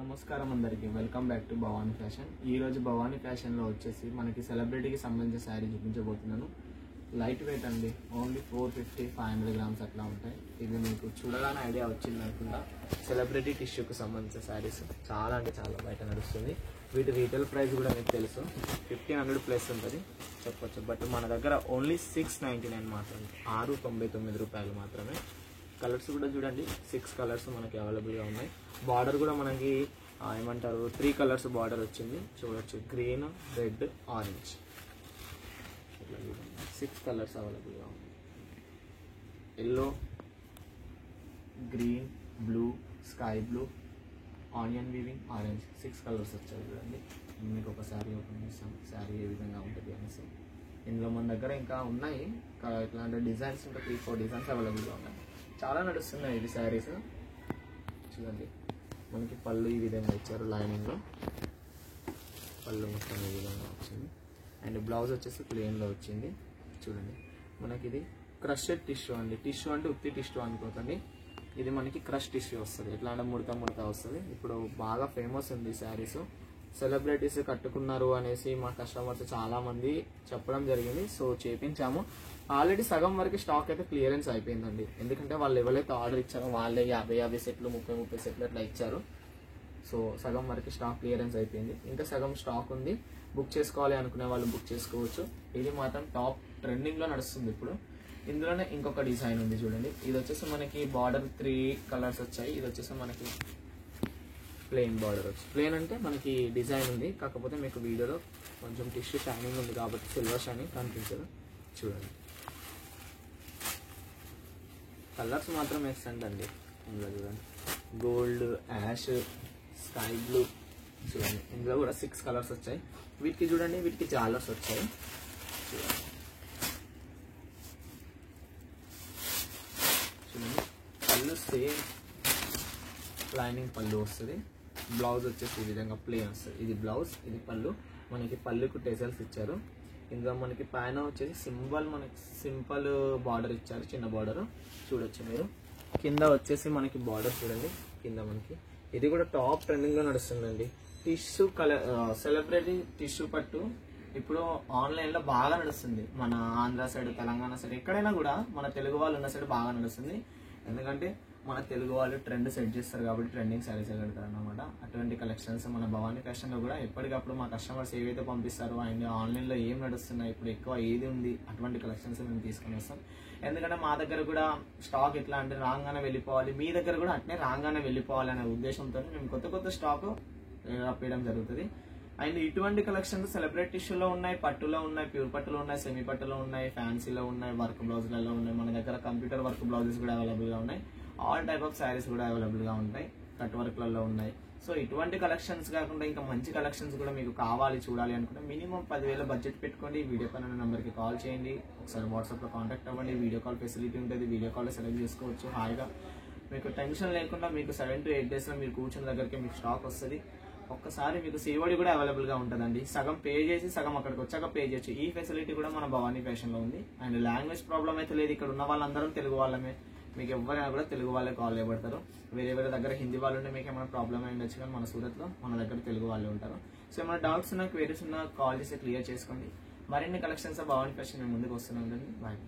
నమస్కారం అందరికి welcome back to Bhavani fashion. ఈ రోజు భవానీ ఫ్యాషన్ లో వచ్చేసి మనకి సెలబ్రిటీకి సంబంధించిన శారీ చూపించబోతున్నాను. లైట్ వెయిట్ అండి, ఓన్లీ 450-500 గ్రామ్స్ అట్లా ఉంటాయి. ఇది మీకు చూడగానే ఐడియా వచ్చింది అనుకుంటా. సెలబ్రిటీ టిష్యూకి సంబంధించిన శారీస్ చాలా అంటే చాలా బయట నడుస్తుంది. వీటి రీటైల్ ప్రైస్ కూడా మీకు తెలుసు, 1500 ప్లస్ ఉంటుంది చెప్పొచ్చు. బట్ మన దగ్గర ఓన్లీ 699 మాత్రమే, 699 రూపాయలు మాత్రమే. కలర్స్ కూడా చూడండి, 6 కలర్స్ మనకి అవైలబుల్గా ఉన్నాయి. బార్డర్ కూడా మనకి ఏమంటారు 3 కలర్స్ బార్డర్ వచ్చింది చూడొచ్చు, గ్రీన్, రెడ్, ఆరెంజ్, 6 కలర్స్ అవైలబుల్గా ఉన్నాయి. Yellow, green, blue, sky blue, onion weaving, orange, 6 colours వచ్చాయి చూడండి. మీకు ఒక శారీ ఓపెన్ చేస్తాం, శారీ ఏ విధంగా ఉంటుంది అనేసి. ఇందులో మన దగ్గర ఇంకా ఉన్నాయి ఇట్లాంటి డిజైన్స్, ఇంకా 3-4 డిజైన్స్ అవైలబుల్గా ఉన్నాయి. చాలా నడుస్తున్నాయి ఇది శారీస్ చూడండి. మనకి పళ్ళు ఈ విధంగా ఇచ్చారు, లైనింగ్లో పళ్ళు మొత్తం ఈ విధంగా వచ్చింది. అండ్ బ్లౌజ్ వచ్చేసి ప్లెయిన్లో వచ్చింది చూడండి. మనకి ఇది క్రషెడ్ టిష్యూ అండి. టిష్యూ అంటే ఉత్తి టిష్యూ అనుకోకండి, ఇది మనకి క్రష్ టిష్యూ వస్తుంది. ఎట్లా అంటే ముడత వస్తుంది. ఇప్పుడు బాగా ఫేమస్ ఉంది ఈ శారీస్. సెలబ్రిటీస్ కట్టుకున్నారు అనేసి మా కస్టమర్స్ చాలా మంది చెప్పడం జరిగింది. సో చేపించాము. ఆల్రెడీ సగం వరకు స్టాక్ అయితే క్లియరెన్స్ అయిపోయిందండి. ఎందుకంటే వాళ్ళు ఎవరైతే ఆర్డర్ ఇచ్చారో వాళ్ళే 50 సెట్లు 30 సెట్లు అట్లా ఇచ్చారు. సో సగం వరకు స్టాక్ క్లియరెన్స్ అయిపోయింది. ఇంకా సగం స్టాక్ ఉంది. బుక్ చేసుకోవాలి అనుకునే వాళ్ళు బుక్ చేసుకోవచ్చు. ఇది మాత్రం టాప్ ట్రెండింగ్లో నడుస్తుంది ఇప్పుడు. ఇందులోనే ఇంకొక డిజైన్ ఉంది చూడండి. ఇది వచ్చేసి మనకి బార్డర్ 3 కలర్స్ వచ్చాయి. ఇది వచ్చేసి మనకి ప్లెయిన్ బార్డర్ వచ్చి, ప్లెయిన్ అంటే మనకి డిజైన్ ఉంది, కాకపోతే మీకు వీడియోలో కొంచెం టిష్యూ షైనింగ్ ఉంది కాబట్టి సిల్వర్ షైనింగ్ కనిపించదు చూడండి. కలర్స్ మాత్రం ఎక్సలెంట్ అండి. ఇందులో చూడండి, గోల్డ్, యాష్, స్కై బ్లూ చూడండి. ఇందులో కూడా 6 కలర్స్ వచ్చాయి. వీటికి చూడండి, వీటికి జాలర్స్ వచ్చాయి చూడండి. పళ్ళు సేమ్ లైనింగ్ పళ్ళు వస్తుంది. బ్లౌజ్ వచ్చేసి ఈ విధంగా ప్లెయిన్ వస్తుంది. ఇది బ్లౌజ్, ఇది పళ్ళు. మనకి పళ్ళుకు టెజల్స్ ఇచ్చారు. ఇందులో మనకి పైన వచ్చేసి సింపుల్ బార్డర్ ఇచ్చారు, చిన్న బార్డర్ చూడొచ్చు మీరు. కింద వచ్చేసి మనకి బార్డర్ చూడండి, కింద మనకి ఇది కూడా టాప్ ట్రెండింగ్ లో నడుస్తుందండి. టిష్యూ కలర్ సెలబ్రిటీ టిష్యూ పట్టు ఇప్పుడు ఆన్లైన్ లో బాగా నడుస్తుంది. మన ఆంధ్ర సైడ్, తెలంగాణ సైడ్, ఎక్కడైనా కూడా మన తెలుగు వాళ్ళు ఉన్న సైడ్ బాగా నడుస్తుంది. ఎందుకంటే మన తెలుగు వాళ్ళు ట్రెండ్ సెట్ చేస్తారు కాబట్టి ట్రెండింగ్ శారీస్ కడతారు అన్నమాట. అటువంటి కలెక్షన్స్ మన భవానీ ఫ్యాషన్ లో కూడా ఎప్పటికప్పుడు మా కస్టమర్స్ ఏవైతే పంపిస్తారో అండ్ ఆన్లైన్ లో ఏం నడుస్తున్నాయి, ఇప్పుడు ఎక్కువ ఏది ఉంది, అటువంటి కలెక్షన్స్ మేము తీసుకొని వస్తాం. ఎందుకంటే మా దగ్గర కూడా స్టాక్ ఎట్లా అంటే రాగానే వెళ్ళిపోవాలి, మీ దగ్గర కూడా అట్నే రాగానే వెళ్ళిపోవాలి అనే ఉద్దేశంతో మేము కొత్త స్టాక్ రప్పేయడం జరుగుతుంది. అండ్ ఇటువంటి కలెక్షన్స్ సెలబ్రిటీ టిష్యూలో ఉన్నాయి, పట్టులో ఉన్నాయి, ప్యూర్ పట్టులో ఉన్నాయి, సెమీ పట్టులో ఉన్నాయి, ఫ్యాన్సీలో ఉన్నాయి, వర్క్ బ్లౌజ్లలో ఉన్నాయి. మన దగ్గర కంప్యూటర్ వర్క్ బ్లౌజెస్ కూడా అవైలబుల్గా ఉన్నాయి. ఆల్ టైప్ ఆఫ్ శారీస్ కూడా అవైలబుల్గా ఉంటాయి, కట్ వర్క్లలో ఉన్నాయి. సో ఇటువంటి కలెక్షన్స్ కాకుండా ఇంకా మంచి కలెక్షన్స్ కూడా మీకు కావాలి, చూడాలి అనుకుంటే మినిమం 10,000 బడ్జెట్ పెట్టుకోండి. వీడియో పైన నెంబర్కి కాల్ చేయండి, ఒకసారి వాట్సాప్లో కాంటాక్ట్ అవ్వండి. వీడియో కాల్ ఫెసిలిటీ ఉంటుంది, వీడియో కాల్ సెలెక్ట్ చేసుకోవచ్చు హాయిగా. మీకు టెన్షన్ లేకుండా మీకు 7 to 8 డేస్లో మీరు కూర్చున్న దగ్గరికి మీకు స్టాక్ వస్తుంది. ఒక్కసారి మీకు COD కూడా అవైలబుల్గా ఉంటుందండి. సగం పే చేసి సగం అక్కడికి వచ్చాక పే చేయొచ్చు. ఈ ఫెసిలిటీ కూడా మన భవానీ ఫ్యాషన్లో ఉంది. అండ్ లాంగ్వేజ్ ప్రాబ్లం అయితే లేదు. ఇక్కడ ఉన్న వాళ్ళందరం తెలుగు వాళ్ళమే. మీకు ఎవరైనా కూడా తెలుగు వాళ్ళే కాల్ చేయబడతారు. వేరే దగ్గర హిందీ వాళ్ళు ఉంటే మీకు ఏమైనా ప్రాబ్లం అయి ఉండొచ్చు, కానీ మన సూరత్లో మన దగ్గర తెలుగు వాళ్ళే ఉంటారు. సో ఏమైనా డౌట్స్ ఉన్నా, క్వైరీస్ ఉన్నా కాల్ చేసి క్లియర్ చేసుకోండి. మరిన్ని కలెక్షన్స్ భవానీ ఫ్యాషన్ మేము ముందుకు వస్తూనే ఉండండి. బాయ్.